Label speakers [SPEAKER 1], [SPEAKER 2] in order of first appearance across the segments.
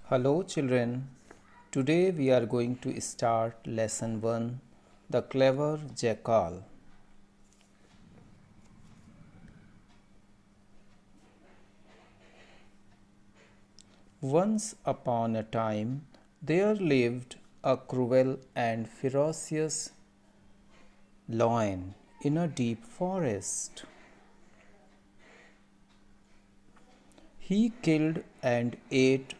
[SPEAKER 1] Hello, children. Today we are going to start lesson 1, The Clever Jackal. Once upon a time, there lived a cruel and ferocious lion in a deep forest. He killed and ate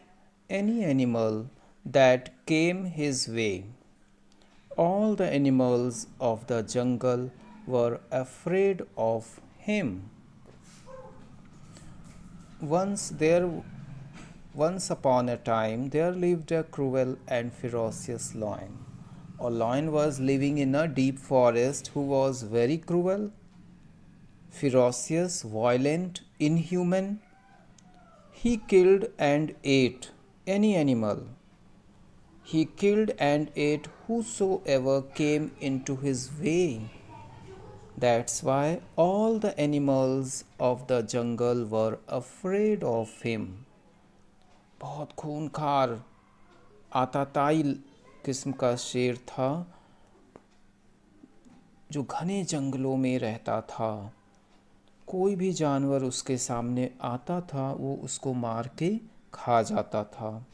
[SPEAKER 1] any animal that came his way. All the animals of the jungle were afraid of him. Once there Once upon a time there lived a cruel and ferocious lion. A lion was living in a deep forest who was very cruel, ferocious, violent, inhuman. He killed and ate any animal. He killed and ate whosoever came into his way. That's why all the animals of the jungle were afraid of him. बहुत खूंखार आताताई किस्म का शेर था जो घने जंगलों में रहता था। कोई भी जानवर उसके सामने आता था वो उसको मार के खा जाता था।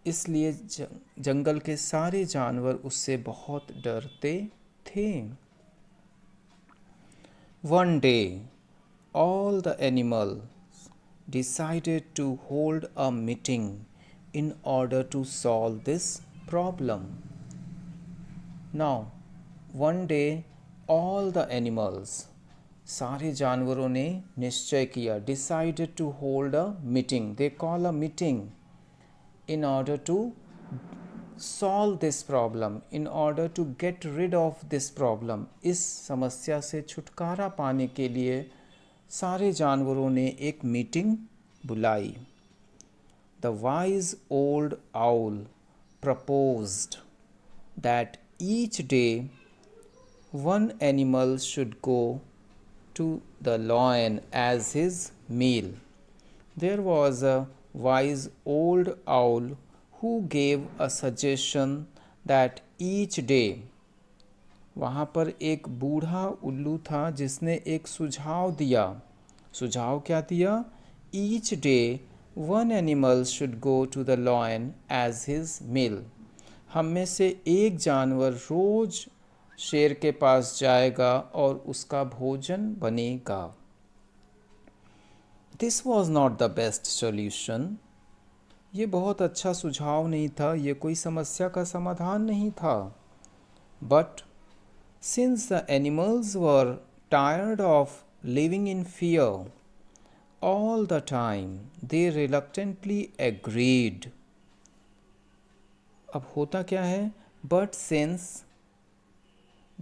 [SPEAKER 1] इसलिए जंगल के सारे जानवर उससे बहुत डरते थे। One day, all the animals decided to hold a meeting in order to solve this problem. Now, one day, all the animals, सारे जानवरों ने निश्चय किया, decided to hold a meeting. They call a meeting in order to solve this problem, in order to get rid of this problem. इस समस्या से छुटकारा पाने के लिए सारे जानवरों ने एक मीटिंग बुलाई. The wise old owl proposed that each day one animal should go to the lion as his meal. There was a wise old owl who gave a suggestion that each day, वहाँ पर एक बूढ़ा उल्लू था जिसने एक सुझाव दिया. सुझाव क्या दिया? Each day one animal should go to the lion as his meal. हम में से एक जानवर रोज शेर के पास जाएगा और उसका भोजन बनेगा. This was not the best solution. ये बहुत अच्छा सुझाव नहीं था, ये कोई समस्या का समाधान नहीं था. But since the animals were tired of living in fear all the time, they reluctantly agreed. अब होता क्या है? But since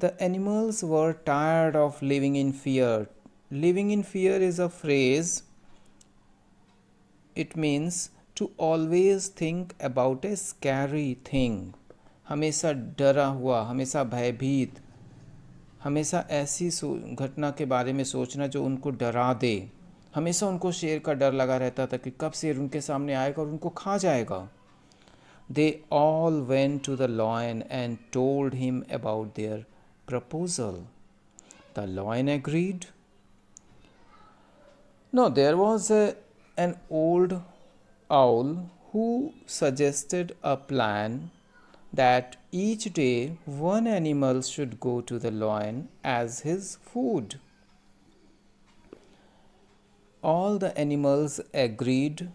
[SPEAKER 1] the animals were tired of living in fear. Living in fear is a phrase. It means to always think about a scary thing. हमेशा डरा हुआ, हमेशा भयभीत, हमेशा ऐसी घटना के बारे में सोचना जो उनको डरा दे. हमेशा उनको शेर का डर लगा रहता था कि कब शेर उनके सामने आएगा और उनको खा जाएगा. They all went to the lion and told him about their proposal. The lion agreed. Now there was an old owl who suggested a plan that each day one animal should go to the lion as his food. All the animals agreed,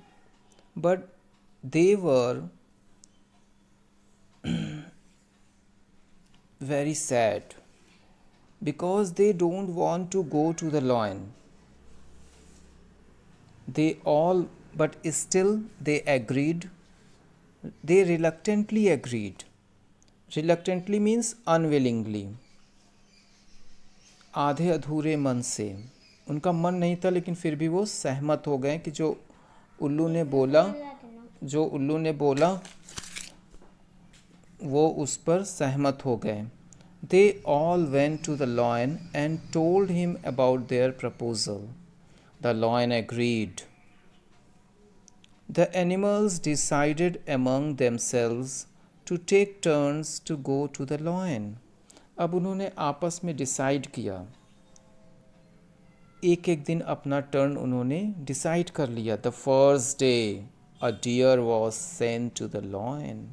[SPEAKER 1] but they were very sad because they don't want to go to the lion. But still they agreed. They reluctantly agreed. Reluctantly means unwillingly. आधे अधूरे मन से. उनका मन नहीं था लेकिन फिर भी वो सहमत हो गए कि जो उल्लू ने बोला वो उस पर सहमत हो गए. They all went to the lion and told him about their proposal. The lion agreed. The animals decided among themselves to take turns to go to the lion. अब उन्होंने आपस में डिसाइड किया, एक एक दिन अपना टर्न उन्होंने डिसाइड कर लिया. The first day a deer was sent to the lion.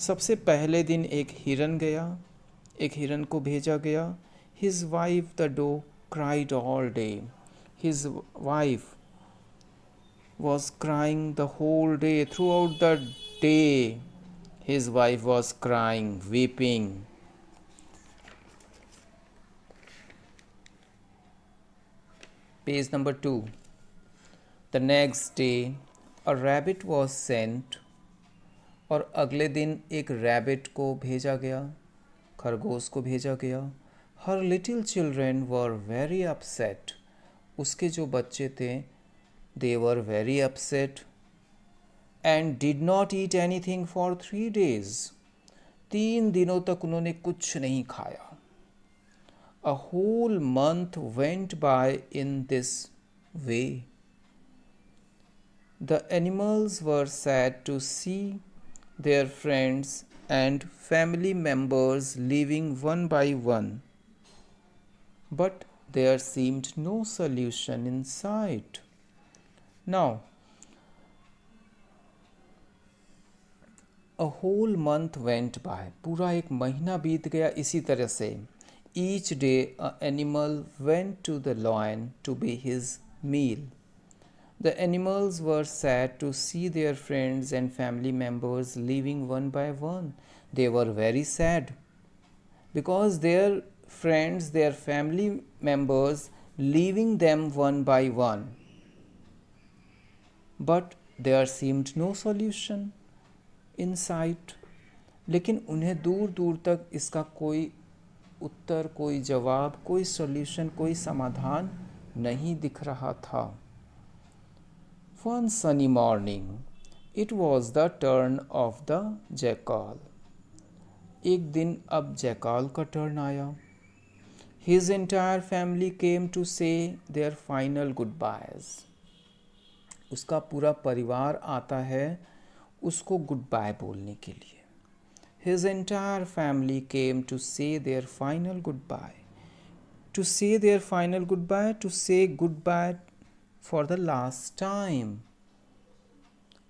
[SPEAKER 1] सबसे पहले दिन एक हिरन गया, एक हिरन को भेजा गया. His wife the doe cried all day. His wife was crying the whole day. Throughout the day his wife was crying, weeping. Page number 2. The next day a rabbit was sent. और अगले दिन एक rabbit को भेजा गया, खरगोश को भेजा गया. Her little children were very upset. उसके जो बच्चे थे they were very upset and did not eat anything for 3 days. 3 दिनों तक उन्होंने कुछ नहीं खाया. A whole month went by in this way. The animals were sad to see their friends and family members leaving one by one, but there seemed no solution in sight. Now, a whole month went by. पूरा एक महीना बीत गया इसी तरह से. Each day an animal went to the lion to be his meal. The animals were sad to see their friends and family members leaving one by one. They were very sad because their friends, their family members leaving them one by one. But there seemed no solution in sight. लेकिन उन्हें दूर दूर तक इसका कोई उत्तर, कोई जवाब, कोई सॉल्यूशन, कोई समाधान नहीं दिख रहा था. One sunny morning, it was the turn of the jackal. एक दिन अब जैकाल का टर्न आया. His entire family came to say their final goodbyes. उसका पूरा परिवार आता है उसको गुड बाय बोलने के लिए. His entire family came to say their final goodbye. To say their final goodbye, to say goodbye for the last time.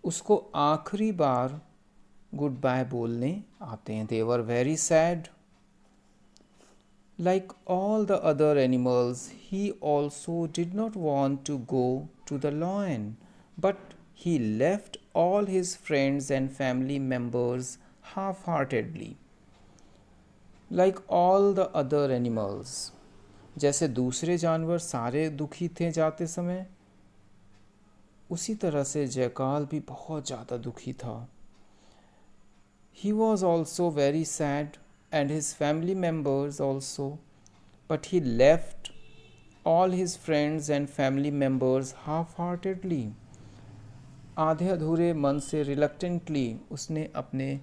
[SPEAKER 1] उसको आखिरी बार गुड बाय बोलने आते हैं. They were very sad. Like all the other animals, he also did not want to go to the lion, but he left all his friends and family members half-heartedly. Like all the other animals, जैसे दूसरे जानवर सारे दुखी थे जाते समय, उसी तरह से जैकाल भी बहुत ज़्यादा दुखी था. He was also very sad and his family members also, but he left all his friends and family members half-heartedly. आधे अधूरे मन से reluctantly उसने अपने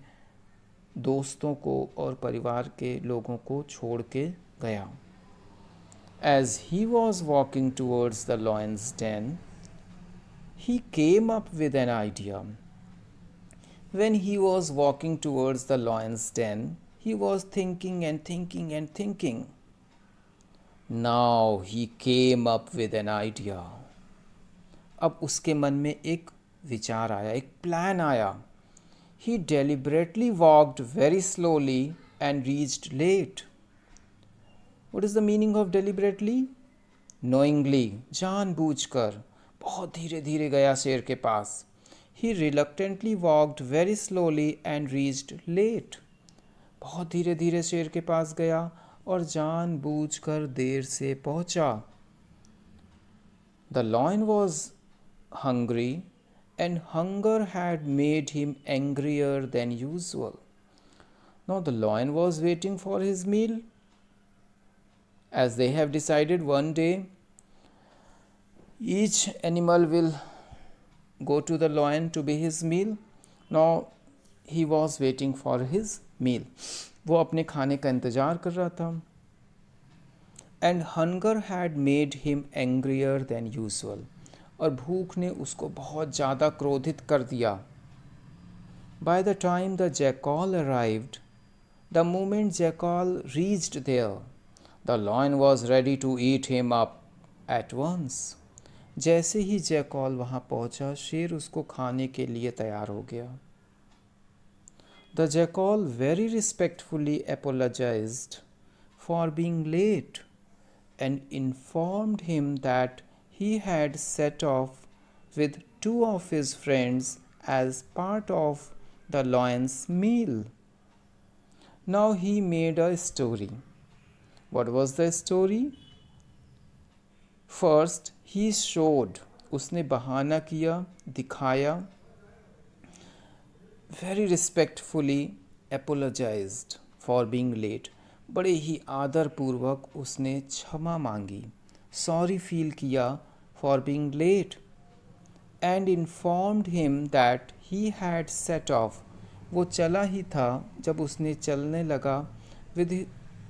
[SPEAKER 1] दोस्तों को और परिवार के लोगों को छोड़ के गया. As he was walking towards the lion's den, he came up with an idea. When he was walking towards the lion's den, he was thinking and thinking and thinking. Now he came up with an idea. अब उसके मन में एक विचार आया, एक plan आया. He deliberately walked very slowly and reached late. What is the meaning of deliberately? Knowingly, जानबूझकर, बहुत धीरे धीरे गया शेर के पास. He reluctantly walked very slowly and reached late. बहुत धीरे धीरे शेर के पास गया और जानबूझकर देर से पहुंचा. The lion was hungry and hunger had made him angrier than usual. Now the lion was waiting for his meal. As they have decided one day, each animal will go to the lion to be his meal. Now he was waiting for his meal. वो अपने खाने का इंतज़ार कर रहा था. And hunger had made him angrier than usual. और भूख ने उसको बहुत ज़्यादा क्रोधित कर दिया. By the time the jackal arrived, the moment jackal reached there, the lion was ready to eat him up at once. जैसे ही जैकॉल वहाँ पहुँचा, शेर उसको खाने के लिए तैयार हो गया. The jackal very respectfully apologized for being late and informed him that he had set off with two of his friends as part of the lion's meal. Now he made a story. What was the story? First, he showed, उसने बहाना किया, दिखाया, very respectfully apologized for being late. बड़े ही आदरपूर्वक उसने क्षमा मांगी, sorry feel किया for being late, and informed him that he had set off. वो चला ही था जब उसने चलने लगा with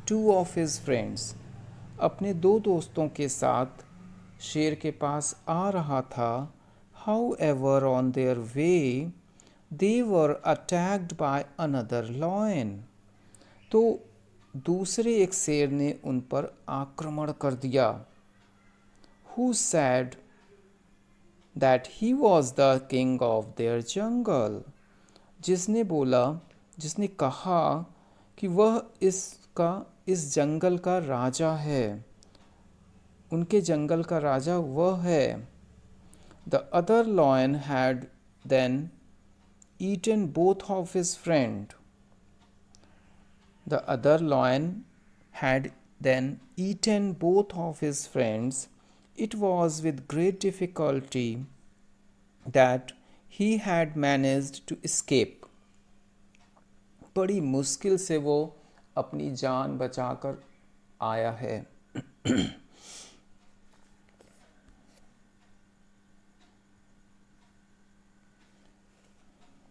[SPEAKER 1] two of his friends. अपने दो दोस्तों के साथ शेर के पास आ रहा था. However, on their way, they were attacked by another lion. तो दूसरे एक शेर ने उन पर आक्रमण कर दिया. Who said that he was the king of their jungle? जिसने बोला, जिसने कहा कि वह इस जंगल का राजा है, उनके जंगल का राजा वह है. The other lion had then eaten both of his friend. The other lion had then eaten both of his friends. It was with great difficulty that he had managed to escape. बड़ी मुश्किल से वो अपनी जान बचाकर आया है.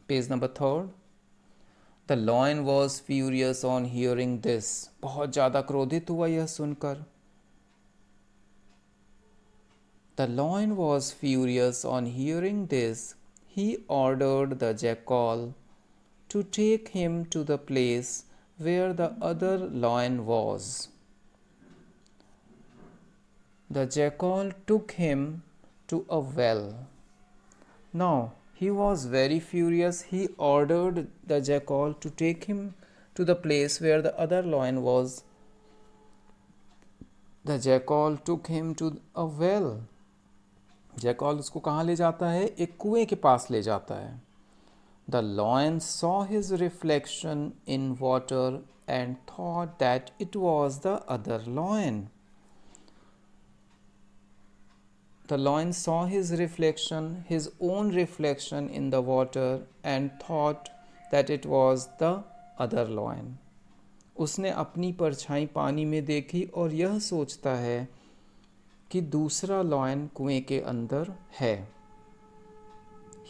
[SPEAKER 1] Page number 3. The lion was furious on hearing this. बहुत ज़्यादा क्रोधित हुआ यह सुनकर. The lion was furious on hearing this. He ordered the jackal to take him to the place where the other lion was. The jackal took him to a well. Now he was very furious. He ordered the jackal to take him to the place where the other lion was. The jackal took him to a well. Jackal उसको कहाँ ले जाता है? एक कुएं के पास ले जाता है. The lion saw his reflection in water and thought that it was the other lion. The lion saw his reflection, his own reflection in the water, and thought that it was the other lion. उसने अपनी परछाई पानी में देखी और यह सोचता है कि दूसरा लॉयन कुएं के अंदर है.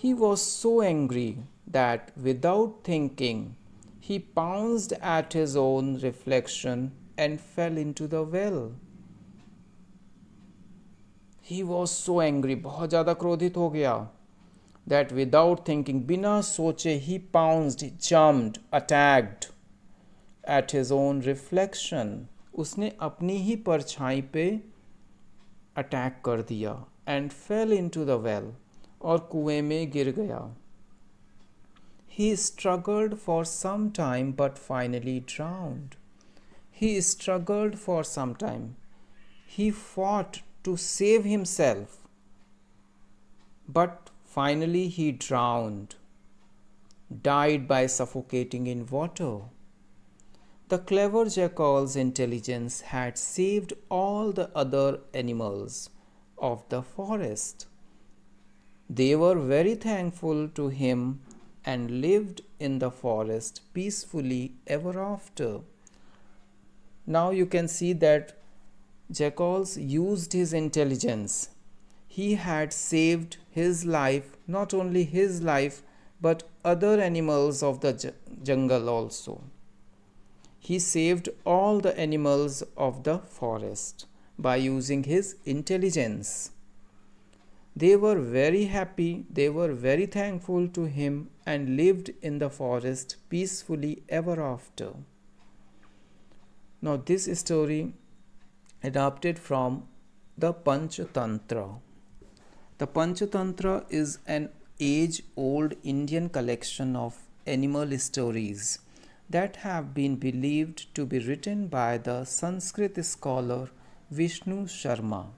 [SPEAKER 1] He was so angry that without thinking he pounced at his own reflection and fell into the well. He was so angry, बहुत ज़्यादा क्रोधित हो गया. That without thinking, बिना सोचे, he pounced, jumped, attacked at his own reflection. उसने अपनी ही परछाई पे अटैक कर दिया. And fell into the well, और कुएं में गिर गया. He struggled for some time but finally drowned. He struggled for some time. He fought to save himself, but finally he drowned, died by suffocating in water. The clever jackal's intelligence had saved all the other animals of the forest. They were very thankful to him and lived in the forest peacefully ever after. Now you can see that jackals used his intelligence. He had saved his life, not only his life, but other animals of the jungle also. He saved all the animals of the forest by using his intelligence. They were very happy, they were very thankful to him, and lived in the forest peacefully ever after. Now, this story adapted from the Panchatantra. The Panchatantra is an age old Indian collection of animal stories that have been believed to be written by the Sanskrit scholar Vishnu Sharma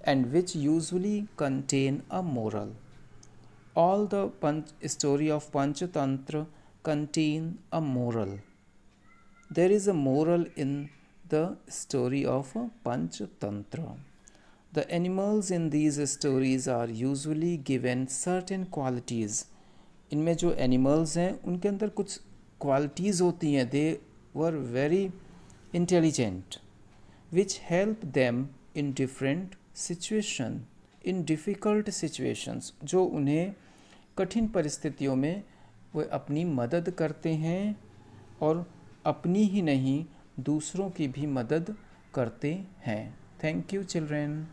[SPEAKER 1] and which usually contain a moral. All the story of Panchatantra contain a moral. There is a moral in the story of Panchatantra. The animals in these stories are usually given certain qualities. इनमें जो animals हैं उनके अंदर कुछ qualities होती हैं. They were very intelligent which help them in different situation, in difficult situations, जो उन्हें कठिन परिस्थितियों में वो अपनी मदद करते हैं और अपनी ही नहीं दूसरों की भी मदद करते हैं. Thank you children.